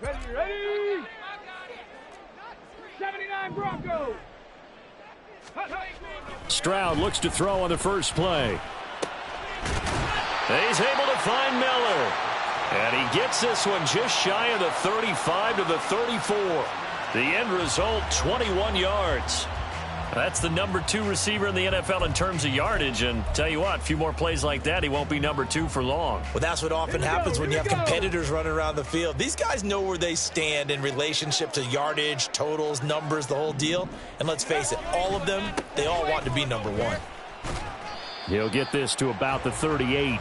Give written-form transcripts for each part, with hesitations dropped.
Ready. 79 Broncos. Stroud looks to throw on the first play. He's able to find Miller. And he gets this one just shy of the 35 to the 34. The end result, 21 yards. That's the number 2 receiver in the NFL in terms of yardage. And tell you what, a few more plays like that, he won't be number 2 for long. Well, that's what often happens when you have competitors running around the field. These guys know where they stand in relationship to yardage, totals, numbers, the whole deal. And let's face it, all of them, they all want to be number 1. He'll get this to about the 38.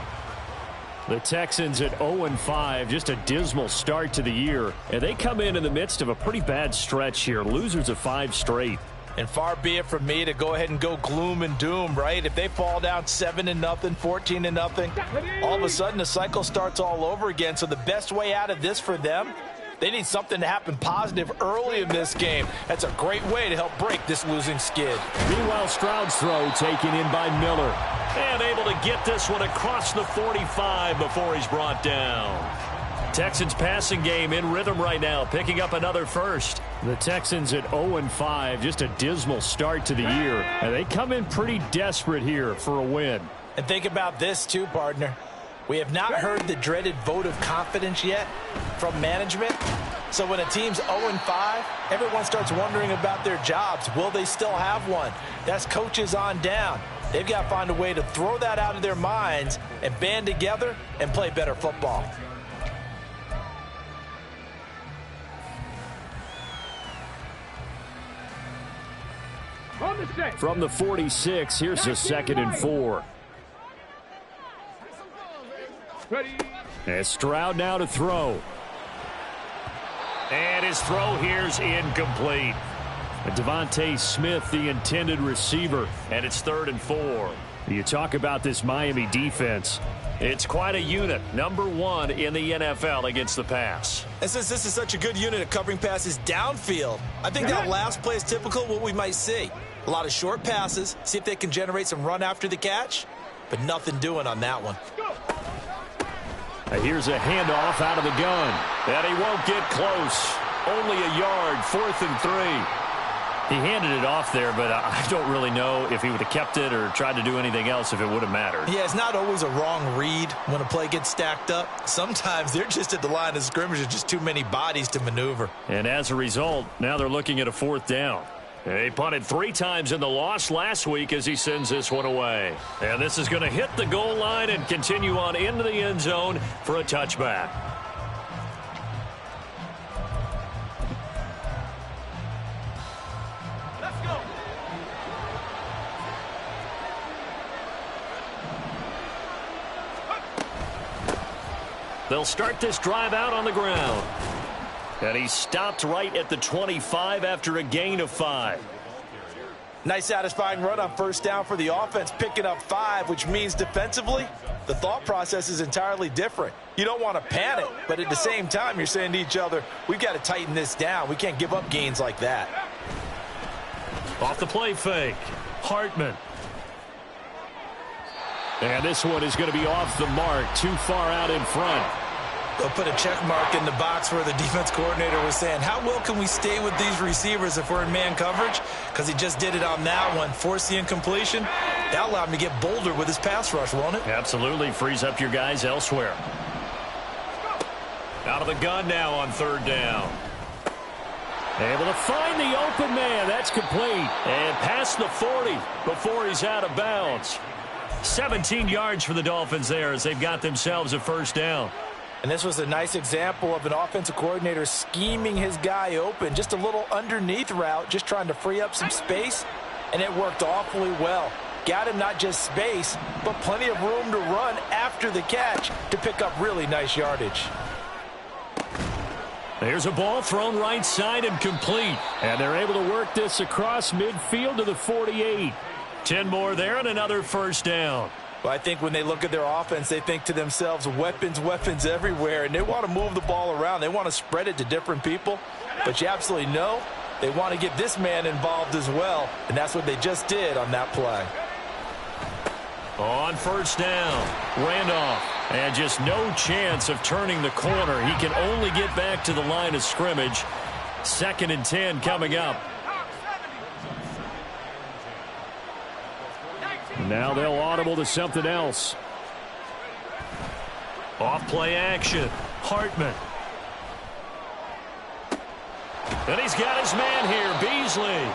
The Texans at 0-5, just a dismal start to the year. And they come in the midst of a pretty bad stretch here, losers of 5 straight. And far be it from me to go ahead and go gloom and doom, right? If they fall down 7-0, 14-0, all of a sudden the cycle starts all over again. So the best way out of this for them, they need something to happen positive early in this game. That's a great way to help break this losing skid. Meanwhile, Stroud's throw taken in by Miller. And able to get this one across the 45 before he's brought down. Texans passing game in rhythm right now, picking up another first. The Texans at 0-5, just a dismal start to the year. And they come in pretty desperate here for a win. And think about this too, partner. We have not heard the dreaded vote of confidence yet from management. So when a team's 0-5, everyone starts wondering about their jobs. Will they still have one? That's coaches on down. They've got to find a way to throw that out of their minds and band together and play better football. From the 46, here's a 2nd and 4. And Stroud now to throw. And his throw here's incomplete. Devontae Smith, the intended receiver, and it's 3rd and 4. You talk about this Miami defense. It's quite a unit, number 1 in the NFL against the pass. And since this is such a good unit at covering passes downfield, I think that last play is typical of what we might see. A lot of short passes, see if they can generate some run after the catch, but nothing doing on that one. Here's a handoff out of the gun, and he won't get close. Only a yard, 4th and 3. He handed it off there, but I don't really know if he would have kept it or tried to do anything else if it would have mattered. Yeah, it's not always a wrong read when a play gets stacked up. Sometimes they're just at the line of scrimmage. There's just too many bodies to maneuver. And as a result, now they're looking at a 4th down. He punted 3 times in the loss last week as he sends this one away. And this is going to hit the goal line and continue on into the end zone for a touchback. They'll start this drive out on the ground. And he stopped right at the 25 after a gain of 5. Nice satisfying run on 1st down for the offense, picking up 5, which means defensively, the thought process is entirely different. You don't want to panic, but at the same time, you're saying to each other, we've got to tighten this down. We can't give up gains like that. Off the play fake, Hartman. And this one is going to be off the mark, too far out in front. They'll put a check mark in the box where the defense coordinator was saying, how well can we stay with these receivers if we're in man coverage? Because he just did it on that one, forced the incompletion. That allowed him to get bolder with his pass rush, won't it? Absolutely, frees up your guys elsewhere. Out of the gun now on 3rd down. Able to find the open man. That's complete. And past the 40 before he's out of bounds. 17 yards for the Dolphins there as they've got themselves a 1st down. And this was a nice example of an offensive coordinator scheming his guy open. Just a little underneath route, just trying to free up some space. And it worked awfully well. Got him not just space, but plenty of room to run after the catch to pick up really nice yardage. There's a ball thrown right side and complete. And they're able to work this across midfield to the 48. 10 more there and another 1st down. Well, I think when they look at their offense, they think to themselves, weapons, weapons everywhere. And they want to move the ball around. They want to spread it to different people. But you absolutely know they want to get this man involved as well. And that's what they just did on that play. On 1st down, Randolph. And just no chance of turning the corner. He can only get back to the line of scrimmage. 2nd and 10 coming up. Now they'll audible to something else. Off play action. Hartman. And he's got his man here, Beasley.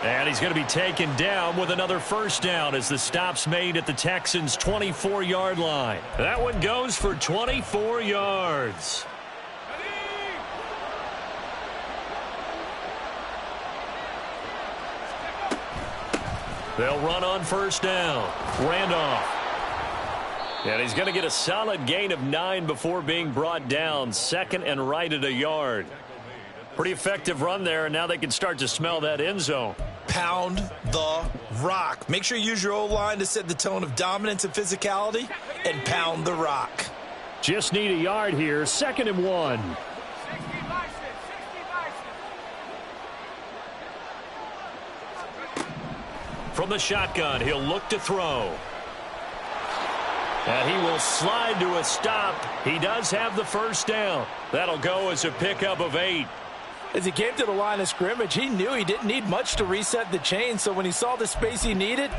And he's going to be taken down with another first down as the stop's made at the Texans' 24-yard line. That one goes for 24 yards. They'll run on first down. Randolph. And he's going to get a solid gain of 9 before being brought down. 2nd and right at a yard. Pretty effective run there, and now they can start to smell that end zone. Pound the rock. Make sure you use your O-line to set the tone of dominance and physicality, and pound the rock. Just need a yard here. 2nd and 1. From the shotgun, he'll look to throw. And he will slide to a stop. He does have the first down. That'll go as a pickup of 8. As he came to the line of scrimmage, he knew he didn't need much to reset the chain, so when he saw the space he needed,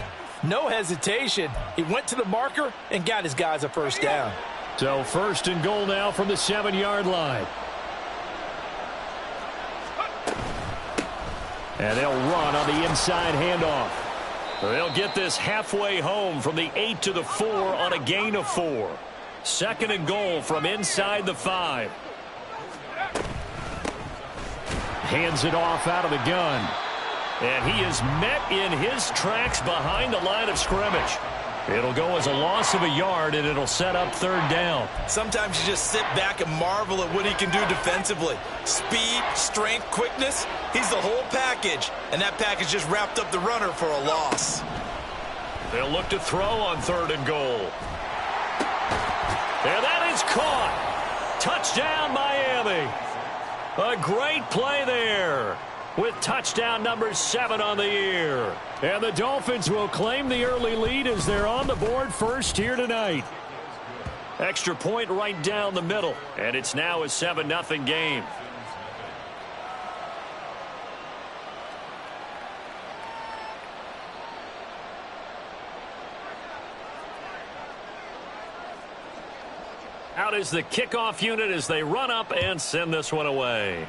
no hesitation. He went to the marker and got his guys a first down. So 1st and goal now from the 7-yard line. And they'll run on the inside handoff. They'll get this halfway home from the 8 to the 4 on a gain of 4. 2nd and goal from inside the 5. Hands it off out of the gun. And he is met in his tracks behind the line of scrimmage. It'll go as a loss of a yard, and it'll set up 3rd down. Sometimes you just sit back and marvel at what he can do defensively. Speed, strength, quickness, he's the whole package. And that package just wrapped up the runner for a loss. They'll look to throw on 3rd and goal. And that is caught. Touchdown, Miami. A great play there with touchdown number 7 on the year. And the Dolphins will claim the early lead as they're on the board first here tonight. Extra point right down the middle, and it's now a 7-0 game. Out is the kickoff unit as they run up and send this one away.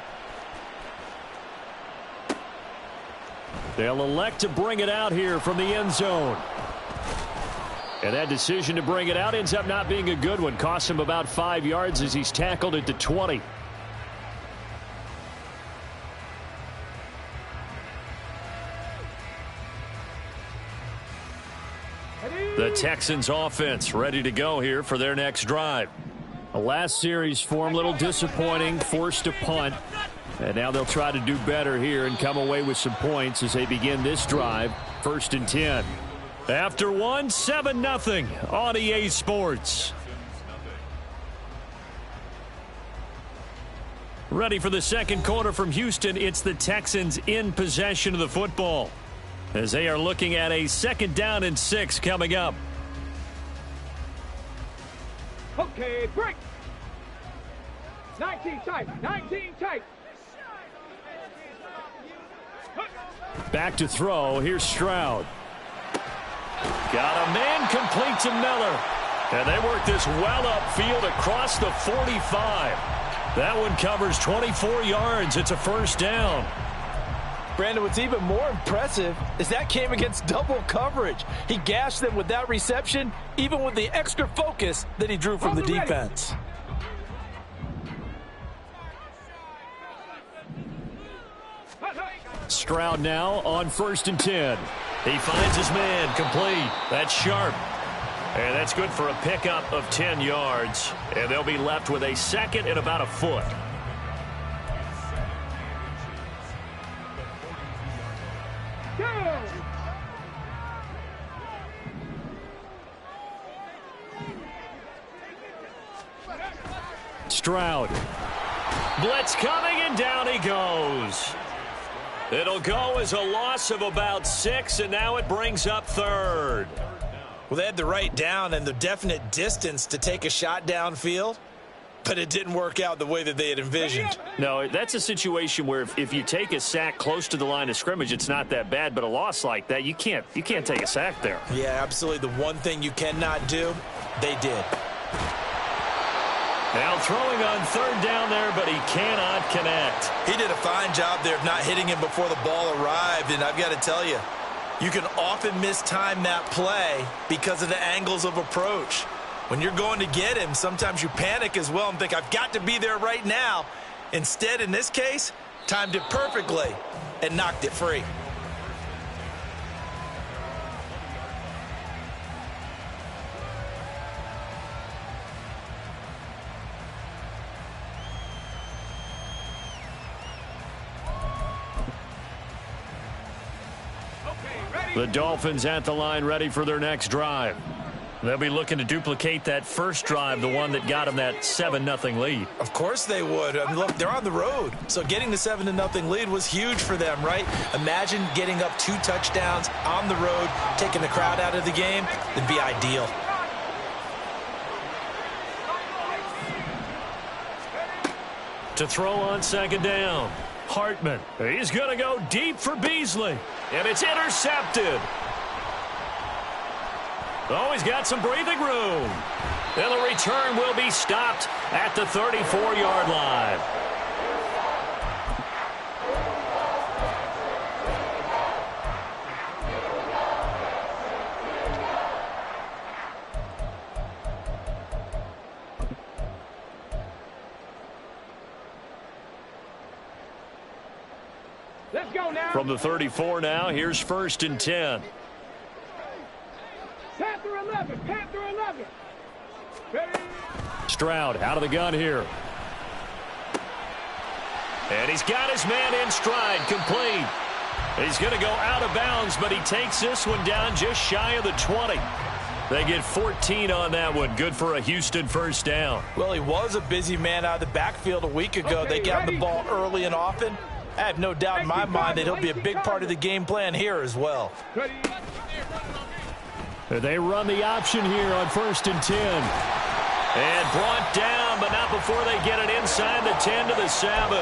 They'll elect to bring it out here from the end zone. And that decision to bring it out ends up not being a good one. Costs him about 5 yards as he's tackled at the 20. The Texans offense ready to go here for their next drive. The last series for him, a little disappointing, forced a punt. And now they'll try to do better here and come away with some points as they begin this drive. 1st and 10. After one, 7-0 on EA Sports. Ready for the 2nd quarter from Houston. It's the Texans in possession of the football as they are looking at a 2nd down and 6 coming up. Okay, break. 19 tight, 19 tight. Back to throw. Here's Stroud. Got a man complete to Miller. And they work this well upfield across the 45. That one covers 24 yards. It's a first down. Brandon, what's even more impressive is that came against double coverage. He gashed them with that reception, even with the extra focus that he drew from the defense. Stroud now on 1st and 10. He finds his man complete. That's sharp. And that's good for a pickup of 10 yards. And they'll be left with a 2nd and about a foot. Stroud. Blitz coming, and down he goes. It'll go as a loss of about 6, and now it brings up 3rd. Well, they had the right down and the definite distance to take a shot downfield, but it didn't work out the way that they had envisioned. No, that's a situation where if you take a sack close to the line of scrimmage, it's not that bad, but a loss like that, you can't take a sack there. Yeah, absolutely. The one thing you cannot do, they did. Now throwing on third down there, but he cannot connect. He did a fine job there of not hitting him before the ball arrived, and I've got to tell you, you can often mistime that play because of the angles of approach. When you're going to get him, sometimes you panic as well and think, I've got to be there right now. Instead, in this case, timed it perfectly and knocked it free. The Dolphins at the line ready for their next drive. They'll be looking to duplicate that first drive, the one that got them that 7-0 lead. Of course they would. I mean, look, they're on the road. So getting the 7-0 lead was huge for them, right? Imagine getting up 2 touchdowns on the road, taking the crowd out of the game. It'd be ideal. To throw on second down. Hartman. He's going to go deep for Beasley. And it's intercepted. Oh, he's got some breathing room. And the return will be stopped at the 34-yard line. Let's go now. From the 34 now, here's 1st and 10. Panther 11. Panther 11. Ready? Stroud out of the gun here. And he's got his man in stride, complete. He's going to go out of bounds, but he takes this one down just shy of the 20. They get 14 on that one. Good for a Houston first down. Well, he was a busy man out of the backfield a week ago. They got the ball early and often. I have no doubt in my mind that he'll be a big part of the game plan here as well. They run the option here on 1st and 10. And brought down, but not before they get it inside the 10 to the 7.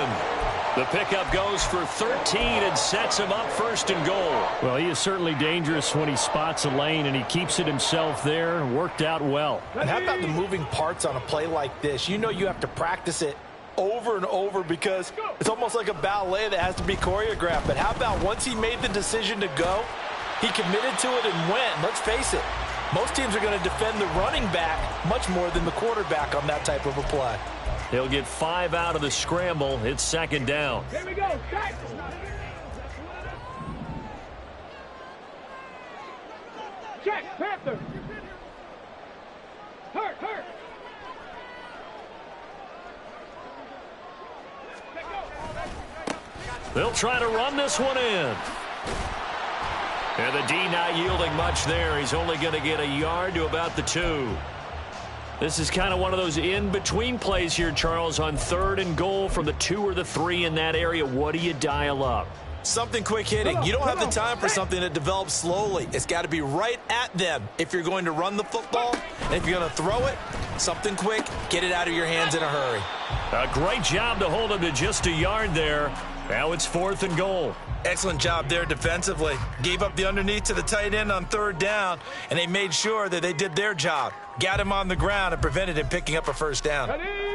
The pickup goes for 13 and sets him up 1st and goal. Well, he is certainly dangerous when he spots a lane, and he keeps it himself there. Worked out well. And how about the moving parts on a play like this? You know you have to practice it over and over because it's almost like a ballet that has to be choreographed. But how about once he made the decision to go, he committed to it and went. Let's face it, most teams are going to defend the running back much more than the quarterback on that type of a play. He'll get 5 out of the scramble. It's 2nd down. Here we go. Check. Panther. Hurt. They'll try to run this one in. And the D not yielding much there. He's only going to get a yard to about the 2. This is kind of one of those in-between plays here, Charles, on 3rd and goal from the 2 or the 3 in that area. What do you dial up? Something quick hitting. You don't have the time for something that develops slowly. It's got to be right at them if you're going to run the football. And if you're going to throw it, something quick, get it out of your hands in a hurry. A great job to hold him to just a yard there. Now it's 4th and goal. Excellent job there defensively. Gave up the underneath to the tight end on 3rd down, and they made sure that they did their job. Got him on the ground and prevented him picking up a 1st down.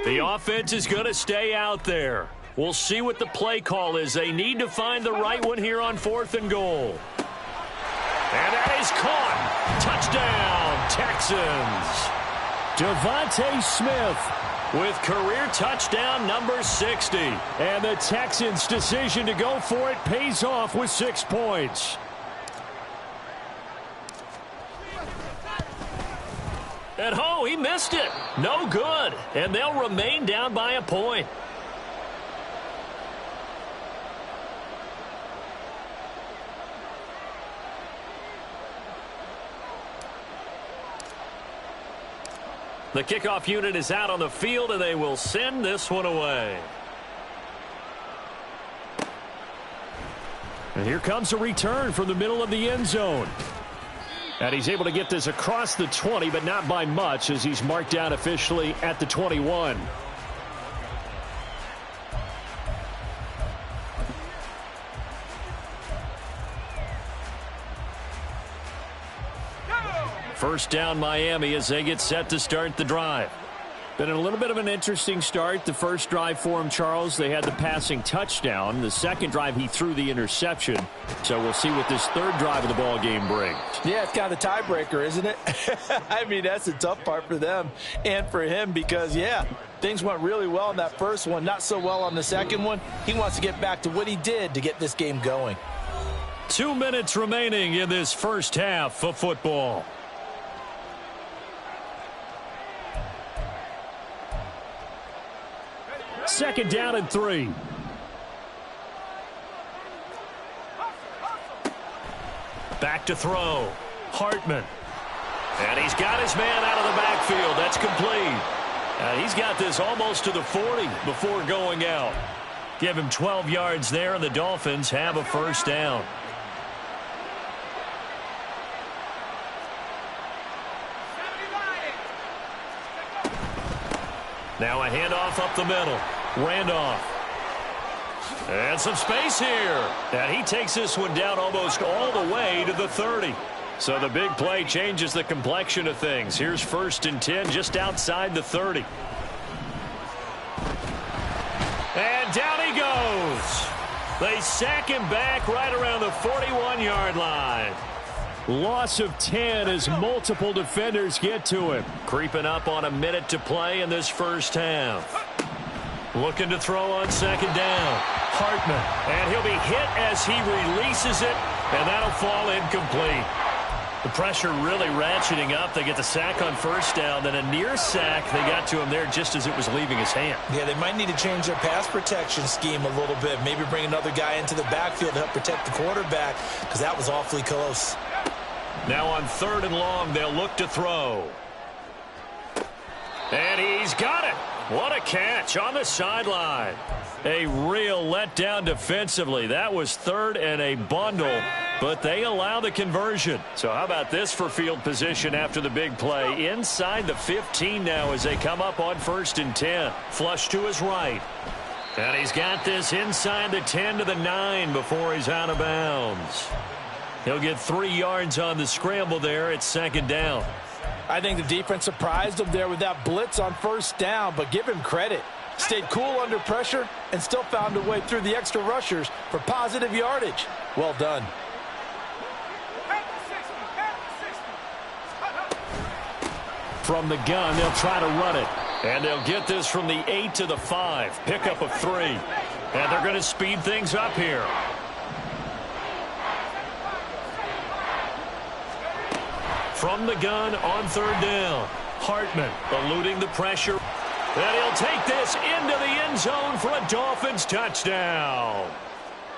The offense is going to stay out there. We'll see what the play call is. They need to find the right one here on 4th and goal. And that is caught. Touchdown, Texans. Devontae Smith with career touchdown number 60. And the Texans' decision to go for it pays off with 6 points. And oh, he missed it. No good. And they'll remain down by a point. The kickoff unit is out on the field, and they will send this one away. And here comes a return from the middle of the end zone. And he's able to get this across the 20, but not by much, as he's marked down officially at the 21. First down Miami as they get set to start the drive. Been a little bit of an interesting start. The first drive for him, Charles, they had the passing touchdown. The second drive, he threw the interception. So we'll see what this third drive of the ball game brings. Yeah, it's kind of the tiebreaker, isn't it? I mean, that's the tough part for them and for him because, yeah, things went really well in that first one, not so well on the second one. He wants to get back to what he did to get this game going. 2 minutes remaining in this first half of football. Second down and 3. Back to throw. Hartman. And he's got his man out of the backfield. That's complete. He's got this almost to the 40 before going out. Give him 12 yards there, and the Dolphins have a first down. Now a handoff up the middle. Randolph. And some space here. And he takes this one down almost all the way to the 30. So the big play changes the complexion of things. Here's 1st and 10 just outside the 30. And down he goes. They sack him back right around the 41-yard line. Loss of 10 as multiple defenders get to him. Creeping up on a minute to play in this first half. Looking to throw on second down. Hartman. And he'll be hit as he releases it. And that'll fall incomplete. The pressure really ratcheting up. They get the sack on first down. Then a near sack. They got to him there just as it was leaving his hand. Yeah, they might need to change their pass protection scheme a little bit. Maybe bring another guy into the backfield to help protect the quarterback, because that was awfully close. Now on 3rd and long, they'll look to throw. And he's got it. What a catch on the sideline. A real letdown defensively. That was 3rd and a bundle, but they allow the conversion. So how about this for field position after the big play? Inside the 15 now as they come up on 1st and 10. Flush to his right. And he's got this inside the 10 to the 9 before he's out of bounds. He'll get 3 yards on the scramble there at second down. I think the defense surprised him there with that blitz on first down, but give him credit. Stayed cool under pressure and still found a way through the extra rushers for positive yardage. Well done. From the gun, they'll try to run it. And they'll get this from the 8 to the 5. Pickup of 3. And they're going to speed things up here. From the gun on 3rd down. Hartman eluding the pressure. And he'll take this into the end zone for a Dolphins touchdown.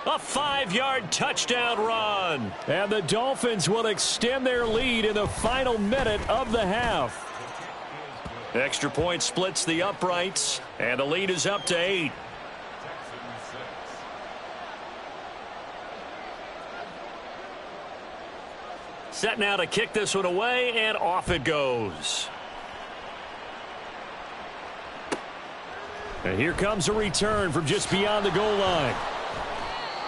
A 5-yard touchdown run. And the Dolphins will extend their lead in the final minute of the half. Extra point splits the uprights. And the lead is up to 8. Set now to kick this one away, and off it goes. And here comes a return from just beyond the goal line.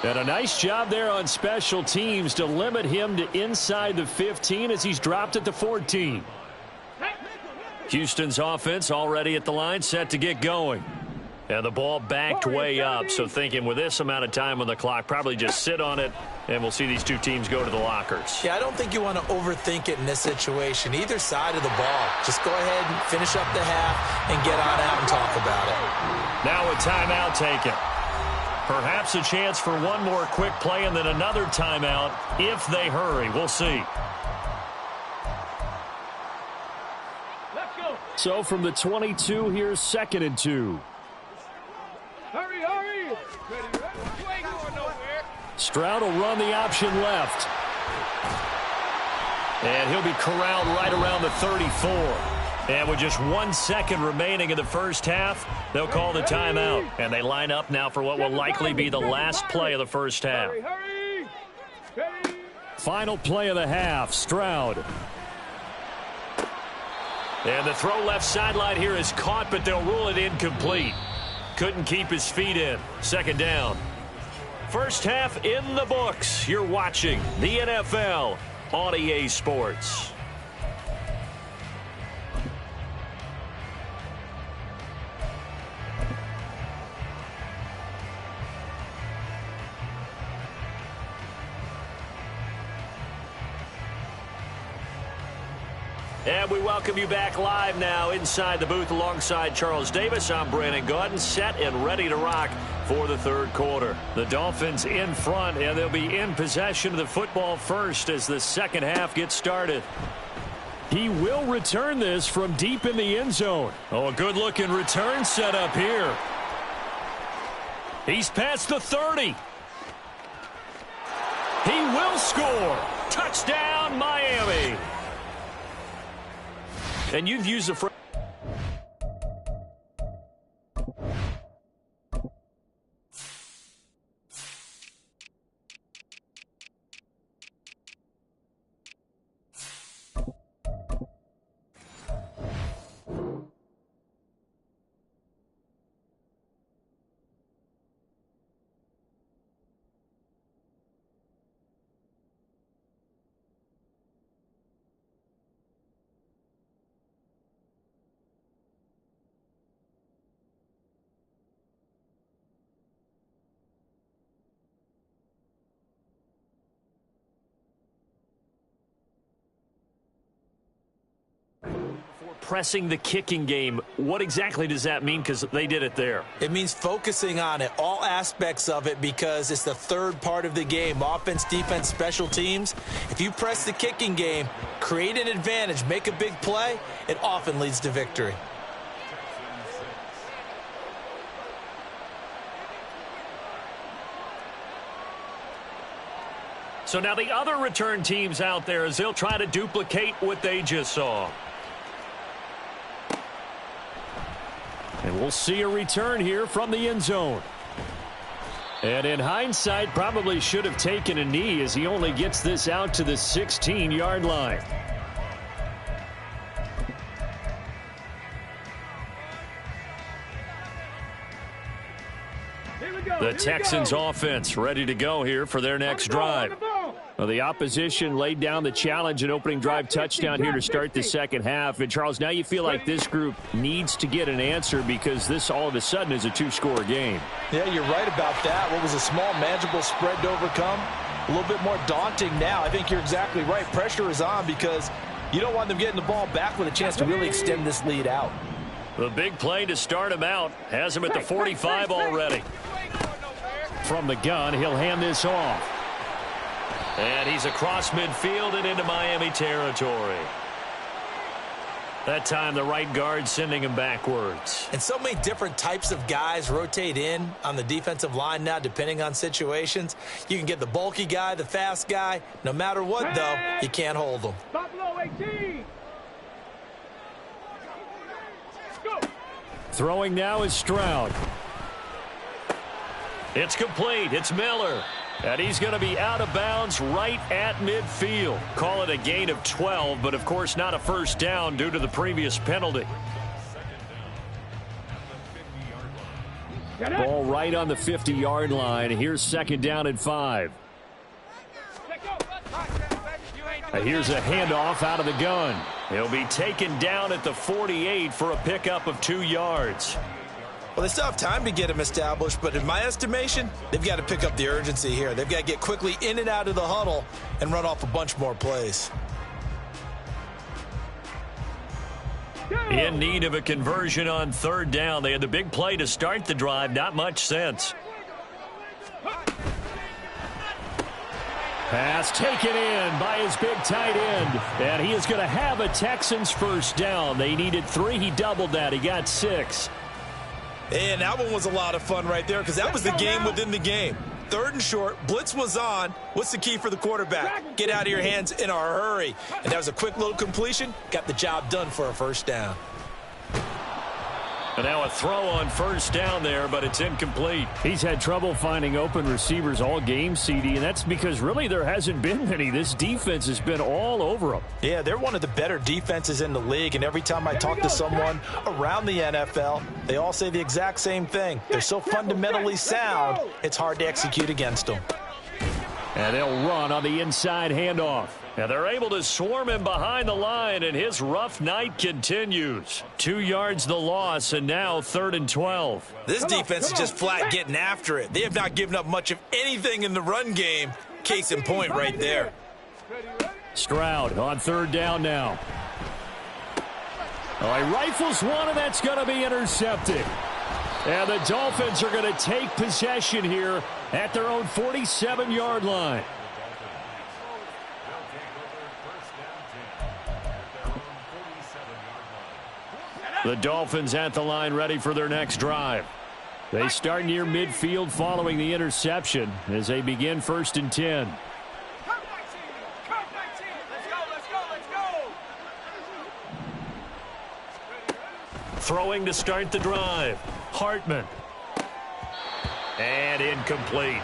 And a nice job there on special teams to limit him to inside the 15 as he's dropped at the 14. Houston's offense already at the line, set to get going. And the ball backed way up, so thinking with this amount of time on the clock, probably just sit on it, and we'll see these two teams go to the lockers. Yeah, I don't think you want to overthink it in this situation. Either side of the ball. Just go ahead and finish up the half and get on out and talk about it. Now a timeout taken. Perhaps a chance for one more quick play and then another timeout if they hurry. We'll see. So from the 22, here's 2nd and 2. Hurry, hurry! Ready, ready. You ain't going nowhere. Stroud will run the option left. And he'll be corralled right around the 34. And with just 1 second remaining in the first half, they'll call the timeout. And they line up now for what will likely be the last play of the first half. Hurry, hurry! Ready, final play of the half. Stroud. And the throw left sideline here is caught, but they'll rule it incomplete. Couldn't keep his feet in. Second down. First half in the books. You're watching the NFL on EA Sports. And we welcome you back live now inside the booth alongside Charles Davis. I'm Brandon Gaudin, set and ready to rock for the third quarter. The Dolphins in front, and they'll be in possession of the football first as the second half gets started. He will return this from deep in the end zone. Oh, a good-looking return set up here. He's past the 30. He will score. Touchdown, Miami. And you've used the pressing the kicking game. What exactly does that mean? Because they did it there. It means focusing on it, all aspects of it, because it's the third part of the game. Offense, defense, special teams. If you press the kicking game, create an advantage, make a big play, it often leads to victory. So now the other return teams out there as they'll try to duplicate what they just saw. And we'll see a return here from the end zone. And in hindsight, probably should have taken a knee as he only gets this out to the 16-yard line. The Texans offense ready to go here for their next drive. Well, the opposition laid down the challenge and opening drive touchdown here to start the second half. And, Charles, now you feel like this group needs to get an answer because this all of a sudden is a two-score game. Yeah, you're right about that. What was a small, manageable spread to overcome, a little bit more daunting now. I think you're exactly right. Pressure is on because you don't want them getting the ball back with a chance to really extend this lead out. The big play to start him out has him at the 45 already. From the gun, he'll hand this off. And he's across midfield and into Miami territory. That time the right guard sending him backwards. And so many different types of guys rotate in on the defensive line now depending on situations. You can get the bulky guy, the fast guy. No matter what, though, you can't hold them. Buffalo 18. Go. Throwing now is Stroud. It's complete. It's Miller. And he's going to be out of bounds right at midfield. Call it a gain of 12, but of course not a first down due to the previous penalty. Ball right on the 50-yard line. Here's second down and 5. Here's a handoff out of the gun. He'll be taken down at the 48 for a pickup of 2 yards. Well, they still have time to get him established, but in my estimation, they've got to pick up the urgency here. They've got to get quickly in and out of the huddle and run off a bunch more plays. In need of a conversion on third down. They had the big play to start the drive. Not much sense. Pass taken in by his big tight end. And he is going to have a Texans first down. They needed 3. He doubled that. He got 6. And that one was a lot of fun right there because that was the game within the game. Third and short, blitz was on. What's the key for the quarterback? Get out of your hands in a hurry. And that was a quick little completion. Got the job done for a first down. And now a throw on first down there, but it's incomplete. He's had trouble finding open receivers all game, CD, and that's because really there hasn't been many. This defense has been all over them. Yeah, they're one of the better defenses in the league, and every time I talk to someone around the NFL, they all say the exact same thing. They're so fundamentally sound, it's hard to execute against them. And they'll run on the inside handoff. And they're able to swarm him behind the line, and his rough night continues. 2 yards the loss, and now 3rd and 12. This defense is just flat getting after it. They have not given up much of anything in the run game. Case in point right there. Stroud on 3rd down now. Oh, he rifles one, and that's going to be intercepted. And the Dolphins are going to take possession here at their own 47-yard line. The Dolphins at the line ready for their next drive. They start near midfield following the interception as they begin 1st and 10. Throwing to start the drive. Hartman. And incomplete.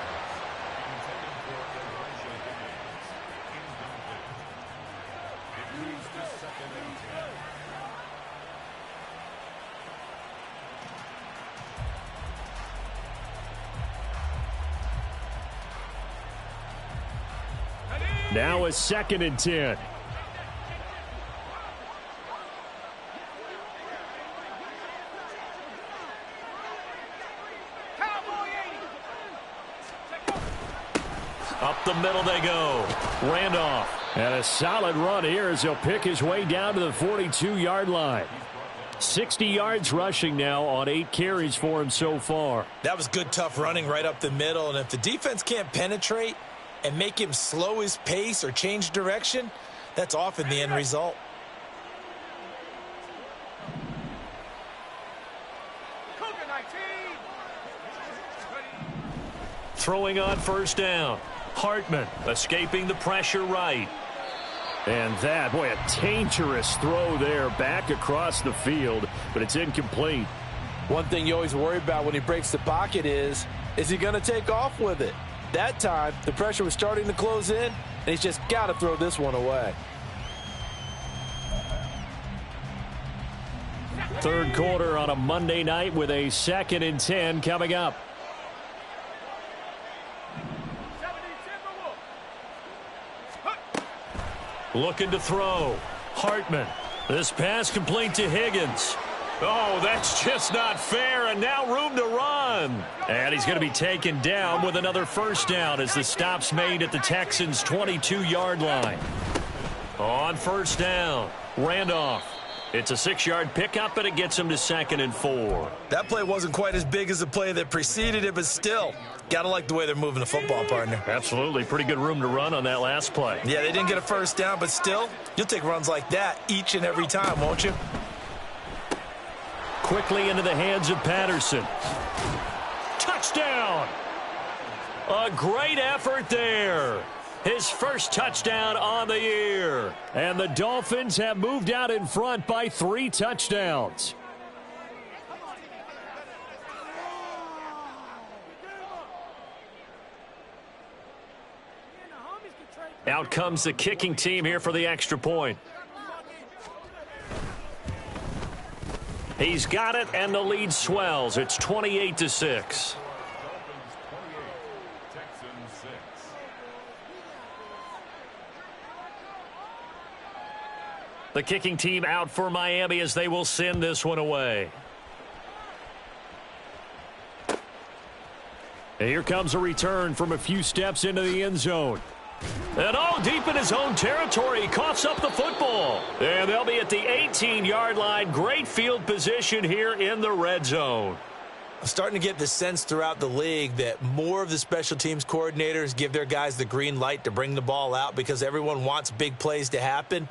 Now a 2nd and 10. Up the middle they go. Randolph. And a solid run here as he'll pick his way down to the 42-yard line. 60 yards rushing now on 8 carries for him so far. That was good, tough running right up the middle. And if the defense can't penetrate and make him slow his pace or change direction, that's often the end result. Throwing on 1st down. Hartman escaping the pressure right. And that, boy, a dangerous throw there back across the field, but it's incomplete. One thing you always worry about when he breaks the pocket is he going to take off with it? That time, the pressure was starting to close in, and he's just got to throw this one away. 3rd quarter on a Monday night with a 2nd and 10 coming up. Looking to throw. Hartman. This pass complete to Higgins. Oh, that's just not fair, and now room to run. And he's going to be taken down with another 1st down as the stop's made at the Texans' 22-yard line. On 1st down, Randolph. It's a 6-yard pickup, and it gets him to 2nd and 4. That play wasn't quite as big as the play that preceded it, but still, got to like the way they're moving the football, partner. Absolutely. Pretty good room to run on that last play. Yeah, they didn't get a 1st down, but still, you'll take runs like that each and every time, won't you? Quickly into the hands of Patterson. Touchdown! A great effort there. His first touchdown on the year. And the Dolphins have moved out in front by 3 touchdowns. Out comes the kicking team here for the extra point. He's got it, and the lead swells. It's 28-6. The kicking team out for Miami as they will send this one away. And here comes a return from a few steps into the end zone. And deep in his own territory, he coughs up the football. And they'll be at the 18-yard line. Great field position here in the red zone. I'm starting to get the sense throughout the league that more of the special teams coordinators give their guys the green light to bring the ball out because everyone wants big plays to happen.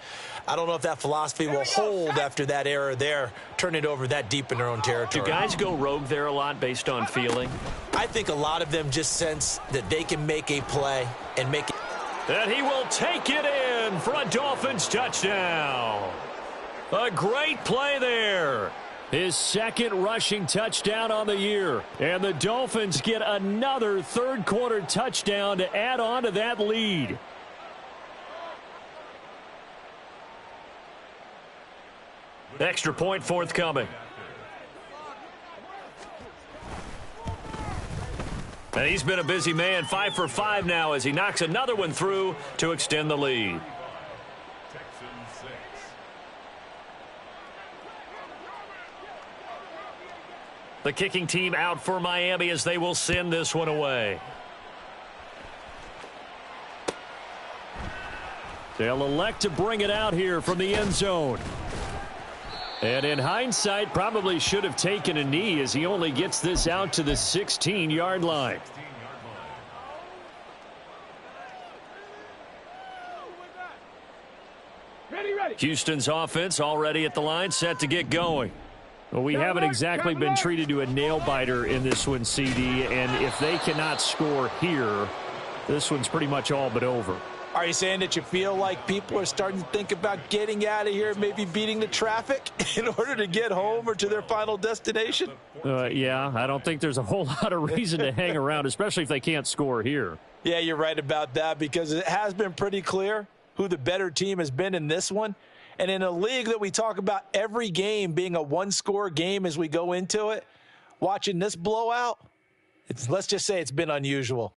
I don't know if that philosophy will hold after that error there, turn it over that deep in their own territory. Do guys go rogue there a lot based on feeling? I think a lot of them just sense that they can make a play and make it. And he will take it in for a Dolphins touchdown. A great play there. His second rushing touchdown on the year. And the Dolphins get another third-quarter touchdown to add on to that lead. Extra point forthcoming. And he's been a busy man, 5 for 5 now as he knocks another one through to extend the lead. The kicking team out for Miami as they will send this one away. They'll elect to bring it out here from the end zone. And in hindsight, probably should have taken a knee as he only gets this out to the 16-yard line. Houston's offense already at the line, set to get going. Well, we haven't exactly been treated to a nail-biter in this one, CD, and if they cannot score here, this one's pretty much all but over. Are you saying that you feel like people are starting to think about getting out of here, maybe beating the traffic in order to get home or to their final destination? Yeah, I don't think there's a whole lot of reason to hang around, especially if they can't score here. Yeah, you're right about that because it has been pretty clear who the better team has been in this one. And in a league that we talk about every game being a one-score game as we go into it, watching this blowout, let's just say it's been unusual.